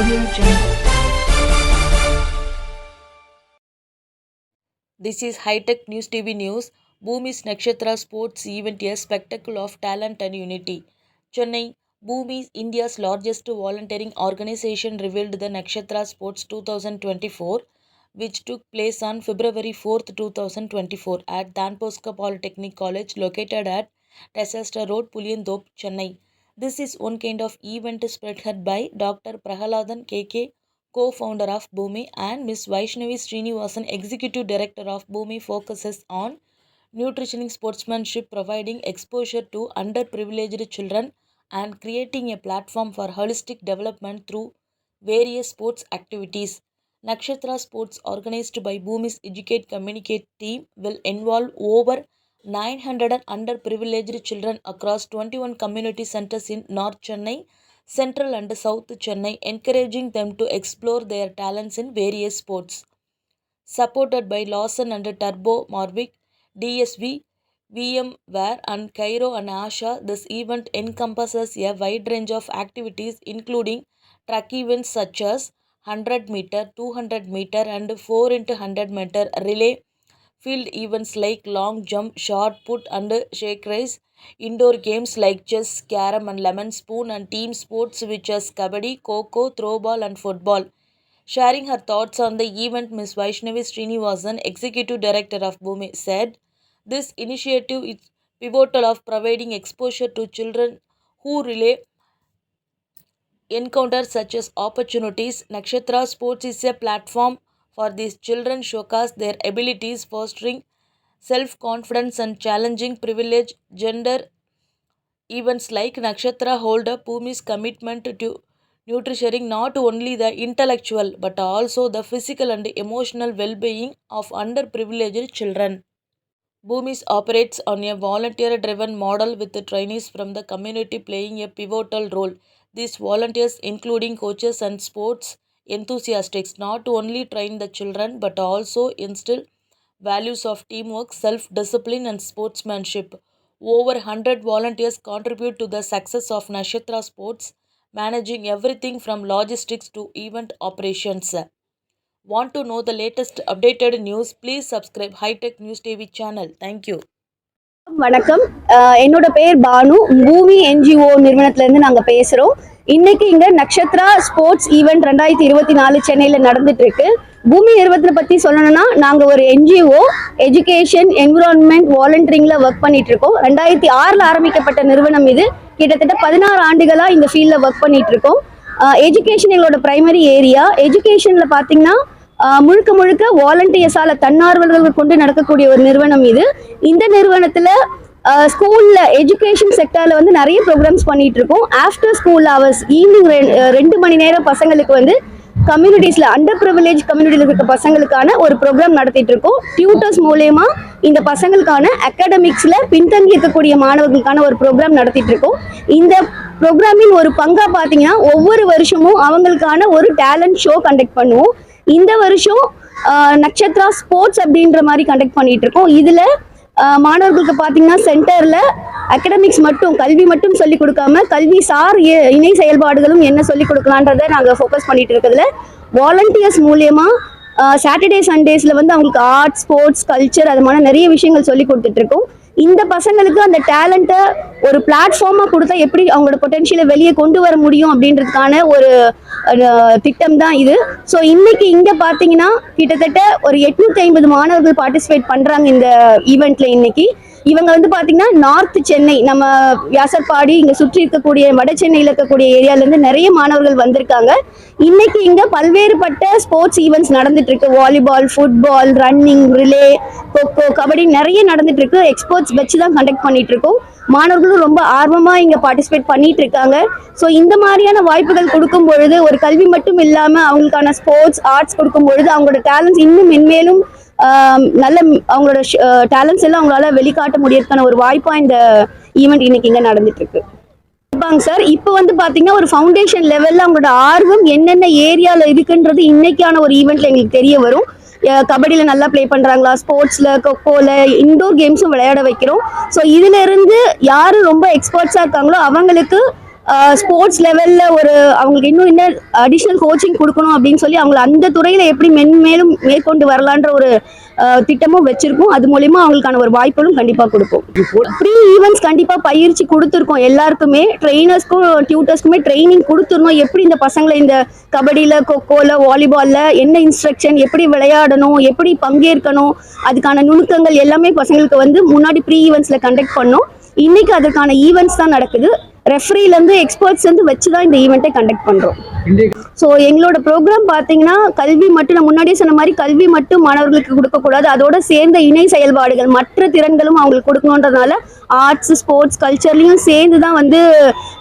Audio Jungle. This is High-Tech News TV News. Bhumi's Nakshatra Sports Event, a spectacle of talent and unity. Chennai, Bhumi, India's largest volunteering organization, revealed the Nakshatra Sports 2024, which took place on February 4th, 2024 at Dan Bosco Polytechnic College located at Tessasta Road, Puliyandop, Chennai. This is one kind of event spearheaded by Dr. Prahaladan KK, co-founder of Bhumi, and Ms. Vaishnavi Srinivasan, executive director of Bhumi, focuses on nutrition, sportsmanship, providing exposure to underprivileged children, and creating a platform for holistic development through various sports activities. Nakshatra Sports, organized by Bhumi's Educate Communicate team, will involve over 900 underprivileged children across 21 community centers in North Chennai, Central and South Chennai, encouraging them to explore their talents in various sports. Supported by Lawson and Turbo Morvik, DSV, VMware and Cairo and Asha, this event encompasses a wide range of activities including track events such as 100 meter, 200 meter and 4 into 100 meter relay, field events like long jump, shot put and shake race, indoor games like chess, carom and lemon spoon, and team sports which is kabaddi, kho-kho, throwball and football. Sharing her thoughts on the event, Ms. Vaishnavi Srinivasan, Executive Director of Bhumi, said, "This initiative is pivotal of providing exposure to children who rely encounter such as opportunities. Nakshatra Sports is a platform for these children showcase their abilities, fostering self-confidence and challenging privilege. Gender events like Nakshatra hold up Bhumi's commitment to nurturing not only the intellectual but also the physical and emotional well-being of underprivileged children. Bhumis operates on a volunteer-driven model with the trainees from the community playing a pivotal role. These volunteers, including coaches and sports enthusiasts, not only train the children but also instill values of teamwork, self-discipline and sportsmanship. Over 100 volunteers contribute to the success of Nakshatra Sports, managing everything from logistics to event operations. Want to know the latest updated news? Please subscribe High Tech News TV channel. Thank you. வணக்கம். என்னோட பேர் பானு. பூமி NGO நிறுவனத்திலேருந்து நாங்கள் பேசுகிறோம். இன்னைக்கு இங்கே Nakshatra sports event 2024 சென்னையில் நடந்துட்டு இருக்கு. பூமி நிறுவனத்தை பற்றி சொல்லணும்னா நாங்கள் ஒரு என்ஜிஓ எஜுகேஷன் என்விரான்மெண்ட் வாலண்டியரிங்கில் ஒர்க் பண்ணிட்டு இருக்கோம். 2006 ஆரம்பிக்கப்பட்ட நிறுவனம் இது. கிட்டத்தட்ட 16 ஆண்டுகளாக இந்த ஃபீல்டில் ஒர்க் பண்ணிட்டு இருக்கோம். எஜுகேஷன் எங்களோட பிரைமரி ஏரியா. எஜுகேஷனில் பார்த்தீங்கன்னா முழுக்க முழுக்க வாலண்டியர்ஸால தன்னார்வலர்கள் கொண்டு நடக்கக்கூடிய ஒரு நிறுவனம் இது. இந்த நிறுவனத்துல ஸ்கூல்ல எஜுகேஷன் செக்டர்ல வந்து நிறைய ப்ரோக்ராம்ஸ் பண்ணிட்டு இருக்கோம். ஆஃப்டர் ஸ்கூல் ஹவர்ஸ் ஈவினிங் 2 மணி நேரம் பசங்களுக்கு வந்து கம்யூனிட்டிஸ்ல அண்டர் ப்ரிவிலேஜ் கம்யூனிட்டியில் இருக்க பசங்களுக்கான ஒரு ப்ரோக்ராம் நடத்திட்டு இருக்கோம். டியூட்டர்ஸ் மூலயமா இந்த பசங்களுக்கான அகாடமிக்ஸ்ல பின்தங்கி இருக்கக்கூடிய மாணவர்களுக்கான ஒரு ப்ரோக்ராம் நடத்திட்டு இருக்கோம். இந்த ப்ரோக்ராமின் ஒரு பங்கா பார்த்தீங்கன்னா ஒவ்வொரு வருஷமும் அவங்களுக்கான ஒரு டேலண்ட் ஷோ கண்டக்ட் பண்ணுவோம். இந்த வருஷம் நக்ஷத்ரா ஸ்போர்ட்ஸ் அப்படின்ற மாதிரி கண்டக்ட் பண்ணிட்டு இருக்கோம். இதுல மாணவர்களுக்கு பார்த்தீங்கன்னா சென்டர்ல அகடமிக்ஸ் மட்டும் கல்வி மட்டும் சொல்லிக் கொடுக்காம கல்வி சார் இணை செயல்பாடுகளும் என்ன சொல்லிக் கொடுக்கலான்றதை நாங்கள் ஃபோக்கஸ் பண்ணிட்டு இருக்கிறதுல வாலண்டியர்ஸ் மூலியமா சாட்டர்டே சண்டேஸ்ல வந்து அவங்களுக்கு ஆர்ட் ஸ்போர்ட்ஸ் கல்ச்சர் அது மாதிரி நிறைய விஷயங்கள் சொல்லி கொடுத்துட்டு இருக்கோம். இந்த பசங்களுக்கு அந்த டேலண்ட்டை ஒரு பிளாட்ஃபார்மா கொடுத்தா எப்படி அவங்களோட பொட்டன்ஷியலை வெளியே கொண்டு வர முடியும் அப்படின்றதுக்கான ஒரு திட்டம் தான் இது. ஸோ இன்னைக்கு இங்க பாத்தீங்கன்னா கிட்டத்தட்ட ஒரு 850 மாணவர்கள் பார்ட்டிசிபேட் பண்றாங்க இந்த ஈவெண்ட்ல. இன்னைக்கு இவங்க வந்து பாத்தீங்கன்னா நார்த் சென்னை, நம்ம வியாசர்பாடி இங்க சுற்றி இருக்கக்கூடிய வட சென்னையில் இருக்கக்கூடிய ஏரியால இருந்து நிறைய மாணவர்கள் வந்திருக்காங்க. இன்னைக்கு இங்க பல்வேறுபட்ட ஸ்போர்ட்ஸ் ஈவெண்ட்ஸ் நடந்துட்டு இருக்கு. Volleyball, football, running, relay, kho kho, kabaddi நிறைய நடந்துட்டு இருக்கு. எக்ஸ்பர்ட்ஸ் வச்சு தான் கண்டக்ட் பண்ணிட்டு இருக்கோம். மாணவர்களும் ரொம்ப ஆர்வமா இங்க பார்ட்டிசிபேட் பண்ணிட்டு இருக்காங்க. ஸோ இந்த மாதிரியான வாய்ப்புகள் கொடுக்கும் பொழுது ஒரு கல்வி மட்டும் இல்லாம அவங்களுக்கான ஸ்போர்ட்ஸ் ஆர்ட்ஸ் கொடுக்கும் பொழுது அவங்களோட டேலண்ட்ஸ் இன்னும் மென்மேலும் நல்ல அவங்களோட டேலண்ட்ஸ் எல்லாம் அவங்களால வெளிக்காட்ட முடியறதுக்கான ஒரு வாய்ப்பா இந்த ஈவெண்ட் இன்னைக்கு இங்க நடந்துட்டு இருக்கு. சார் இப்போ வந்து பாத்தீங்கன்னா ஒரு ஃபவுண்டேஷன் லெவல்ல அவங்களோட ஆர்வம் என்னென்ன ஏரியால இருக்குன்றது இன்னைக்கான ஒரு ஈவெண்ட்ல எங்களுக்கு தெரிய வரும். கபடியில நல்லா பிளே பண்றாங்களா, ஸ்போர்ட்ஸ்ல, கொக்கோல, இன்டோர் கேம்ஸும் விளையாட வைக்கிறோம். ஸோ இதுல இருந்து யாரு ரொம்ப எக்ஸ்பர்ட்ஸா இருக்காங்களோ அவங்களுக்கு ஸ்போர்ட்ஸ் லெவலில் அவங்களுக்கு இன்னும் அடிஷ்னல் கோச்சிங் கொடுக்கணும் அப்படின்னு சொல்லி அவங்களை அந்த துறையில் எப்படி மென்மேலும் மேற்கொண்டு வரலான்ற ஒரு திட்டமும் வச்சிருக்கோம். அது மூலியமா அவங்களுக்கான ஒரு வாய்ப்புகளும் கண்டிப்பாக கொடுப்போம். ப்ரீ ஈவெண்ட்ஸ் கண்டிப்பாக பயிற்சி கொடுத்துருக்கோம். எல்லாருக்குமே ட்ரெயினர்ஸ்க்கும் டியூட்டர்ஸ்க்குமே ட்ரைனிங் கொடுத்துருந்தோம். எப்படி இந்த பசங்களை இந்த கபடியில், கொக்கோவில், வாலிபாலில் என்ன இன்ஸ்ட்ரக்ஷன், எப்படி விளையாடணும், எப்படி பங்கேற்கணும், அதுக்கான நுணுக்கங்கள் எல்லாமே பசங்களுக்கு முன்னாடி ப்ரீ ஈவெண்ட்ஸில் கண்டக்ட் பண்ணோம். இன்னைக்கு அதுக்கான ஈவெண்ட்ஸ் தான் நடக்குது. ரெஃபரிலேருந்து எக்ஸ்பர்ட்ஸ் வச்சு தான் இந்த ஈவெண்ட்டை கண்டக்ட் பண்ணுறோம். ஸோ எங்களோட ப்ரோக்ராம் பார்த்தீங்கன்னா கல்வி மட்டும், நான் முன்னாடியே சொன்ன மாதிரி கல்வி மட்டும் மாணவர்களுக்கு கொடுக்கக்கூடாது, அதோட சேர்ந்த இணை செயல்பாடுகள் மற்ற திறன்களும் அவங்களுக்கு கொடுக்கணுன்றதுனால ஆர்ட்ஸ், ஸ்போர்ட்ஸ், கல்ச்சர்லையும் சேர்ந்து தான்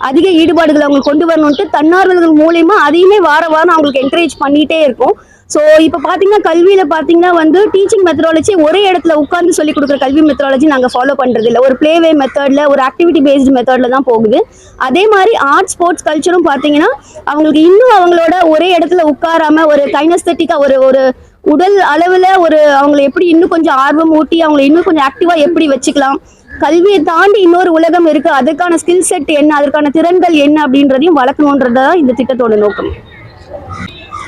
அதிக ஈடுபாடுகள் அவங்களுக்கு கொண்டு வரணுன்ட்டு தன்னார்வலர்கள் மூலயமா அதையுமே வார வாரம் அவங்களுக்கு என்கரேஜ் பண்ணிகிட்டே இருக்கும். ஸோ இப்போ பார்த்தீங்கன்னா கல்வியில் பார்த்தீங்கன்னா டீச்சிங் மெத்தடாலஜி ஒரே இடத்துல உட்கார்ந்து சொல்லி கொடுக்குற கல்வி மெத்தடாலஜி நாங்கள் ஃபாலோ பண்ணுறது இல்லை. ஒரு பிளேவே மெத்தடில், ஒரு ஆக்டிவிட்டி பேஸ்டு மெத்தடில் தான் போகுது. அதே மாதிரி ஆர்ட், ஸ்போர்ட்ஸ், கல்ச்சரும் பார்த்தீங்கன்னா அவங்களுக்கு இன்னும் அவங்களோட ஒரே இடத்துல உட்காராம ஒரு கைனஸ்தட்டிக்காக ஒரு உடல் அளவில் அவங்களை எப்படி இன்னும் கொஞ்சம் ஆர்வம் ஊட்டி அவங்களை இன்னும் கொஞ்சம் ஆக்டிவாக எப்படி வச்சுக்கலாம், கல்வியை தாண்டி இன்னொரு உலகம் இருக்குது, அதுக்கான ஸ்கில் செட் என்ன, அதற்கான திறன்கள் என்ன அப்படின்றதையும் வளர்க்கணுன்றதான் இந்த திட்டத்தோட நோக்கம்.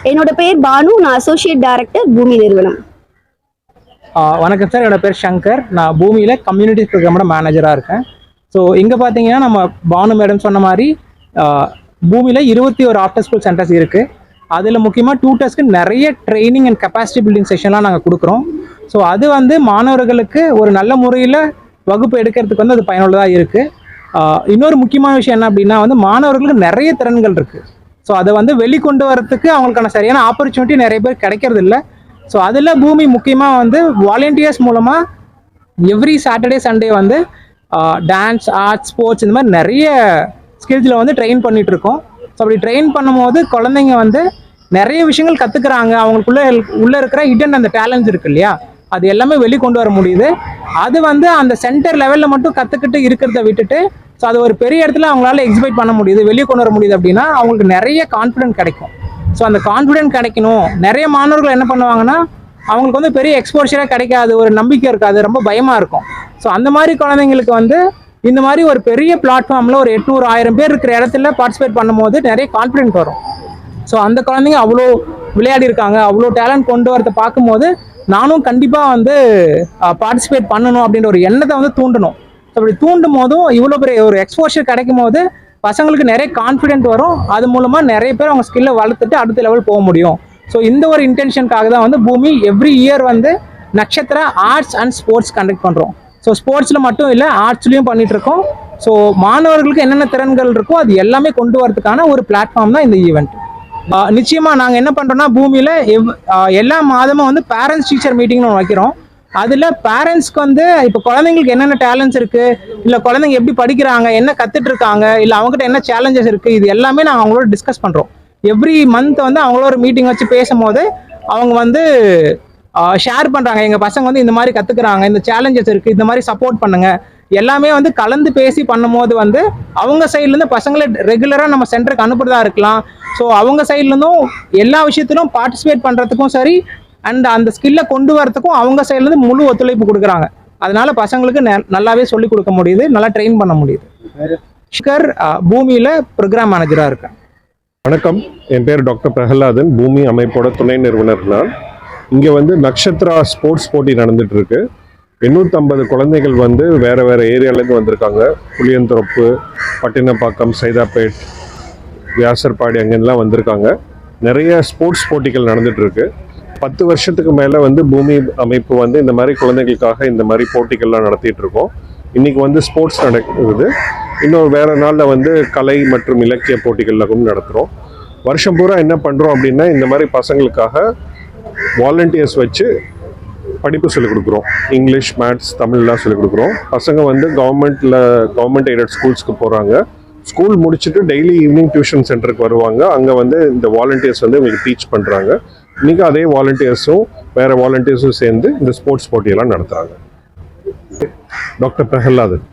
என்னோட பேர் பானு, நான் அசோசியேட் டைரக்டர் பூமி நிறுவனம். வணக்கம் சார், என்னோட பேர் சங்கர். நான் பூமியில் கம்யூனிட்டி ப்ரோக்ராமோட மேனேஜராக இருக்கேன். ஸோ இங்கே பார்த்தீங்கன்னா நம்ம பானு மேடம் சொன்ன மாதிரி பூமியில் 21 ஆஃப்டர் ஸ்கூல் சென்டர்ஸ் இருக்குது. அதில் முக்கியமாக டியூட்டர்ஸ்க்கு நிறைய ட்ரைனிங் அண்ட் கெப்பாசிட்டி பில்டிங் செஷன்லாம் நாங்கள் கொடுக்குறோம். ஸோ அது மாணவர்களுக்கு ஒரு நல்ல முறையில் வகுப்பு எடுக்கிறதுக்கு அது பயனுள்ளதாக இருக்குது. இன்னொரு முக்கியமான விஷயம் என்ன அப்படின்னா மாணவர்களுக்கு நிறைய திறன்கள் இருக்குது. ஸோ அதை வெளிக்கொண்டு வரத்துக்கு அவங்களுக்கான சரியான ஆப்பர்ச்சுனிட்டி நிறைய பேர் கிடைக்கிறது இல்லை. ஸோ அதில் பூமி முக்கியமாக வாலண்டியர்ஸ் மூலமாக every Saturday Sunday dance, arts, sports இந்த மாதிரி நிறைய ஸ்கில்ஸில் ட்ரெயின் பண்ணிகிட்டு இருக்கோம். ஸோ அப்படி ட்ரெயின் பண்ணும்போது குழந்தைங்க நிறைய விஷயங்கள் கற்றுக்குறாங்க. அவங்களுக்குள்ளே இருக்கிற ஹிடன் அந்த டேலண்ட்ஸ் இருக்கு இல்லையா, அது எல்லாமே வெளிக்கொண்டு வர முடியுது. அது அந்த சென்டர் லெவலில் மட்டும் கற்றுக்கிட்டு இருக்கிறத விட்டுட்டு ஸோ அது ஒரு பெரிய இடத்துல அவங்களால எக்ஸிபிட் பண்ண முடியுது, வெளியே கொண்டு வர முடியுது அப்படின்னா அவங்களுக்கு நிறைய கான்ஃபிடென்ட் கிடைக்கும். ஸோ அந்த கான்ஃபிடென்ட் கிடைக்கணும். நிறைய மாணவர்கள் என்ன பண்ணுவாங்கன்னா அவங்களுக்கு பெரிய எக்ஸ்போஷரே கிடைக்காது, ஒரு நம்பிக்கை இருக்காது, ரொம்ப பயமாக இருக்கும். ஸோ அந்த மாதிரி குழந்தைங்களுக்கு இந்த மாதிரி ஒரு பெரிய பிளாட்ஃபார்மில் ஒரு 800-1000 பேர் இருக்கிற இடத்துல பார்ட்டிசிபேட் பண்ணும்போது நிறைய கான்ஃபிடென்ட் வரும். ஸோ அந்த குழந்தைங்க அவ்வளோ விளையாடி இருக்காங்க, அவ்வளோ டேலண்ட் கொண்டு வரதை பார்க்கும்போது நானும் கண்டிப்பாக பார்ட்டிசிபேட் பண்ணணும் அப்படின்ற ஒரு எண்ணத்தை தூண்டணும். ஸோ அப்படி தூண்டும் போதும் இவ்வளோ பெரிய ஒரு எக்ஸ்போஷர் கிடைக்கும் போது பசங்களுக்கு நிறைய கான்ஃபிடென்ட் வரும். அது மூலமாக நிறைய பேர் அவங்க ஸ்கில்லை வளர்த்துட்டு அடுத்த லெவல் போக முடியும். ஸோ இந்த ஒரு இன்டென்ஷனுக்காக தான் பூமி every year Nakshatra arts and sports conduct பண்ணுறோம். ஸோ ஸ்போர்ட்ஸில் மட்டும் இல்லை, ஆர்ட்ஸ்லையும் பண்ணிகிட்ருக்கோம். ஸோ மாணவர்களுக்கு என்னென்ன திறன்கள் இருக்கோ அது எல்லாமே கொண்டு வரதுக்கான ஒரு பிளாட்ஃபார்ம் தான் இந்த ஈவெண்ட். நிச்சயமாக நாங்கள் என்ன பண்ணுறோன்னா பூமியில் எல்லா மாதமும் பேரண்ட்ஸ் டீச்சர் மீட்டிங்னு ஒன்று வைக்கிறோம். அதில் பேரண்ட்ஸ்க்கு இப்போ குழந்தைங்களுக்கு என்னென்ன டேலண்ட்ஸ் இருக்குது, இல்லை குழந்தைங்க எப்படி படிக்கிறாங்க, என்ன கற்றுட்டு இருக்காங்க, இல்லை அவங்ககிட்ட என்ன சேலஞ்சஸ் இருக்குது, இது எல்லாமே நாங்கள் அவங்களோட டிஸ்கஸ் பண்ணுறோம். எவ்ரி மந்த் அவங்களோட ஒரு மீட்டிங் வச்சு பேசும்போது அவங்க ஷேர் பண்ணுறாங்க, எங்கள் பசங்க இந்த மாதிரி கற்றுக்குறாங்க, இந்த சேலஞ்சஸ் இருக்குது, இந்த மாதிரி சப்போர்ட் பண்ணுங்கள், எல்லாமே கலந்து பேசி பண்ணும்போது அவங்க சைட்லேருந்து பசங்களை ரெகுலராக நம்ம சென்டருக்கு அனுப்புறதா இருக்கலாம். ஸோ அவங்க சைட்லேருந்தும் எல்லா விஷயத்திலும் பார்ட்டிசிபேட் பண்ணுறதுக்கும் சரி, அண்ட் அந்த ஸ்கில்லை கொண்டு வரதுக்கும் அவங்க சைட்லேருந்து முழு ஒத்துழைப்பு கொடுக்குறாங்க. அதனால பசங்களுக்கு நல்லாவே சொல்லிக் கொடுக்க முடியுது, நல்லா ட்ரெயின் பண்ண முடியுது. ஷிகர் பூமியில் ப்ரோக்ராம் மேனேஜராக இருக்கேன். வணக்கம், என் பேர் டாக்டர் பிரகலாதன், பூமி அமைப்போட துணை நிறுவனர். நான் இங்கே நட்சத்திரா ஸ்போர்ட்ஸ் போட்டி நடந்துட்டு இருக்கு. 850 குழந்தைகள் வேறு வேறு ஏரியாலேருந்து வந்திருக்காங்க. புளியந்தொரப்பு, பட்டினப்பாக்கம், சைதாப்பேட், வியாசர்பாடி அங்கெல்லாம் வந்திருக்காங்க. நிறைய ஸ்போர்ட்ஸ் போட்டிகள் நடந்துட்டு இருக்கு. 10 வருஷத்துக்கு மேலே பூமி அமைப்பு இந்த மாதிரி குழந்தைகளுக்காக இந்த மாதிரி போட்டிகள்லாம் நடத்திட்டு இருக்கோம். இன்னைக்கு ஸ்போர்ட்ஸ் நடக்குது. இன்னும் வேறு நாளில் கலை மற்றும் இலக்கிய போட்டிகள்லாம் கூட நடத்துகிறோம். வருஷம் பூரா என்ன பண்ணுறோம் அப்படின்னா இந்த மாதிரி பசங்களுக்காக வாலண்டியர்ஸ் வச்சு படிப்பு சொல்லிக் கொடுக்குறோம். இங்கிலீஷ், மேத்ஸ், தமிழ்லாம் சொல்லிக் கொடுக்குறோம். பசங்க கவர்மெண்ட் எய்டட் ஸ்கூல்ஸ்க்கு போகிறாங்க. ஸ்கூல் முடிச்சுட்டு டெய்லி ஈவினிங் டியூஷன் சென்டருக்கு வருவாங்க. அங்கே இந்த வாலண்டியர்ஸ் இவங்களுக்கு டீச் பண்ணுறாங்க. இன்றைக்கி அதே வாலண்டியர்ஸும் வேறு வாலண்டியர்ஸும் சேர்ந்து இந்த ஸ்போர்ட்ஸ் போட்டியெல்லாம் நடத்துகிறாங்க. டாக்டர் பிரகலாதன்.